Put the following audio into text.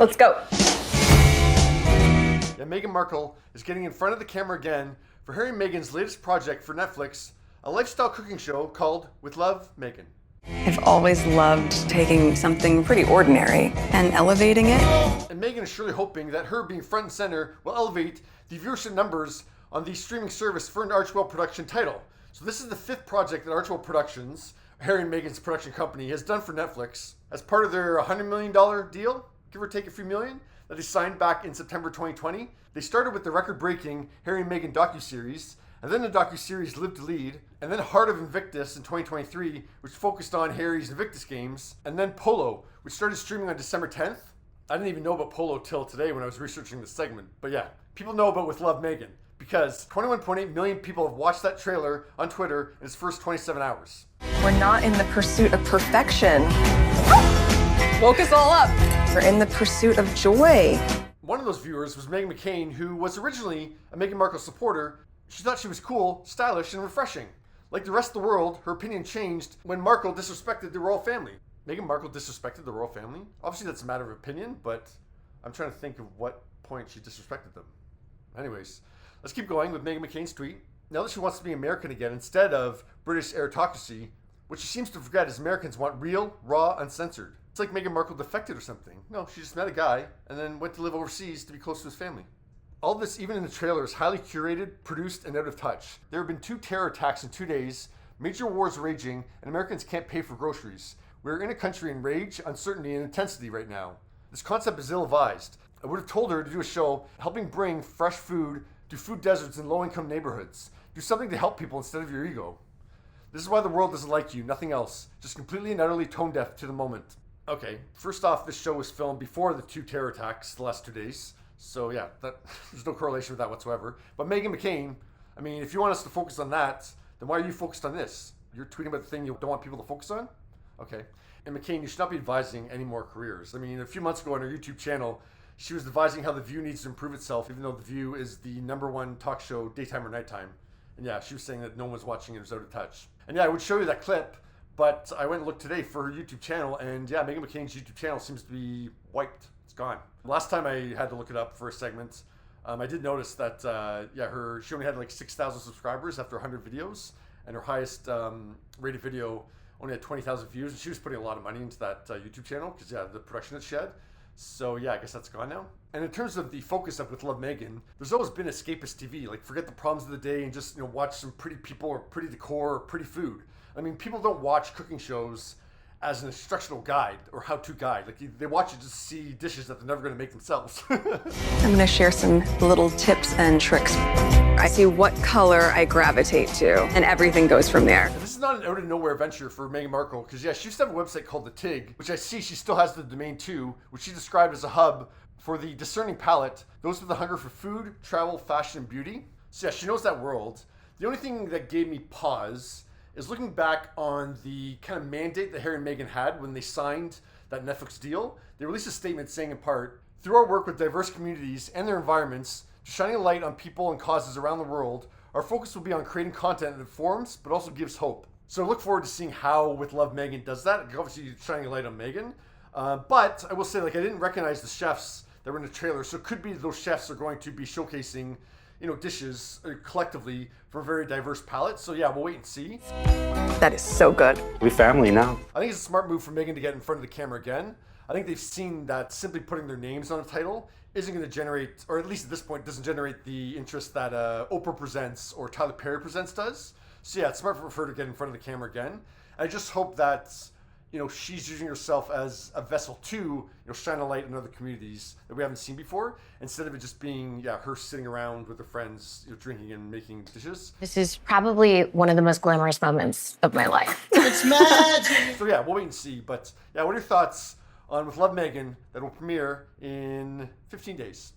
Let's go. Yeah, Meghan Markle is getting in front of the camera again for Harry and Meghan's latest project for Netflix, a lifestyle cooking show called With Love, Meghan. I've always loved taking something pretty ordinary and elevating it. And Meghan is surely hoping that her being front and center will elevate the viewership numbers on the streaming service for an Archell Production title. So this is the 5th project that Archell Productions, Harry and Meghan's production company, has done for Netflix as part of their $100 million deal, give or take a few million, that they signed back in September 2020. They started with the record-breaking Harry and Meghan docuseries, and then the docuseries Live to Lead, and then Heart of Invictus in 2023, which focused on Harry's Invictus games, and then Polo, which started streaming on December 10th. I didn't even know about Polo till today when I was researching this segment, but yeah, people know about With Love, Meghan, because 21.8 million people have watched that trailer on Twitter in its first 27 hours. We're not in the pursuit of perfection. Woke us all up. We're in the pursuit of joy. One of those viewers was Meghan McCain, who was originally a Meghan Markle supporter. She thought she was cool, stylish, and refreshing. Like the rest of the world, her opinion changed when Markle disrespected the royal family. Meghan Markle disrespected the royal family? Obviously that's a matter of opinion, but I'm trying to think of what point she disrespected them. Anyways, let's keep going with Meghan McCain's tweet. Now that she wants to be American again instead of British aristocracy, what she seems to forget is Americans want real, raw, uncensored. It's like Meghan Markle defected or something. No, she just met a guy and then went to live overseas to be close to his family. All this, even in the trailer, is highly curated, produced, and out of touch. There have been 2 terror attacks in 2 days, major wars raging, and Americans can't pay for groceries. We're in a country in rage, uncertainty, and intensity right now. This concept is ill-advised. I would have told her to do a show helping bring fresh food to food deserts in low-income neighborhoods. Do something to help people instead of your ego. This is why the world doesn't like you, nothing else. Just completely and utterly tone deaf to the moment. Okay, first off, this show was filmed before the 2 terror attacks the last 2 days. So yeah, there's no correlation with that whatsoever. But Meghan McCain, I mean, if you want us to focus on that, then why are you focused on this? You're tweeting about the thing you don't want people to focus on? Okay. And McCain, you should not be advising any more careers. I mean, a few months ago on her YouTube channel, she was advising how The View needs to improve itself, even though The View is the #1 talk show, daytime or nighttime. And yeah, she was saying that no one was watching it, it was out of touch. And yeah, I would show you that clip, but I went and looked today for her YouTube channel, and yeah, Meghan McCain's YouTube channel seems to be wiped. It's gone. Last time I had to look it up for a segment, I did notice that she only had like 6,000 subscribers after 100 videos, and her highest rated video only had 20,000 views, and she was putting a lot of money into that YouTube channel because yeah, the production it shed. So yeah, I guess that's gone now. And in terms of the focus of With Love, Meghan, there's always been escapist TV, like forget the problems of the day and just watch some pretty people or pretty decor or pretty food. I mean, people don't watch cooking shows as an instructional guide or how-to guide. Like they watch it just to see dishes that they're never going to make themselves. I'm going to share some little tips and tricks. I see what color I gravitate to, and everything goes from there. And this is not an out-of-nowhere venture for Meghan Markle, because yeah, she used to have a website called The Tig, which I see she still has the domain too, which she described as a hub for the discerning palate, those with a hunger for food, travel, fashion, and beauty. So yeah, she knows that world. The only thing that gave me pause is looking back on the kind of mandate that Harry and Meghan had when they signed that Netflix deal. They released a statement saying in part, through our work with diverse communities and their environments, shining a light on people and causes around the world, our focus will be on creating content that informs but also gives hope. So I look forward to seeing how With Love, Meghan does that. Obviously shining a light on Meghan. But I will say, like, I didn't recognize the chefs that were in the trailer, so it could be those chefs are going to be showcasing dishes collectively from a very diverse palette. So yeah, we'll wait and see. That is so good. We family now. I think it's a smart move for Meghan to get in front of the camera again. I think they've seen that simply putting their names on a title isn't going to generate, or at least at this point, doesn't generate the interest that Oprah Presents or Tyler Perry Presents does. So yeah, it's smart for her to get in front of the camera again. I just hope that she's using herself as a vessel to, shine a light in other communities that we haven't seen before, instead of it just being, her sitting around with her friends, drinking and making dishes. This is probably one of the most glamorous moments of my life. It's magic! So yeah, we'll wait and see. But yeah, what are your thoughts on With Love, Meghan that will premiere in 15 days?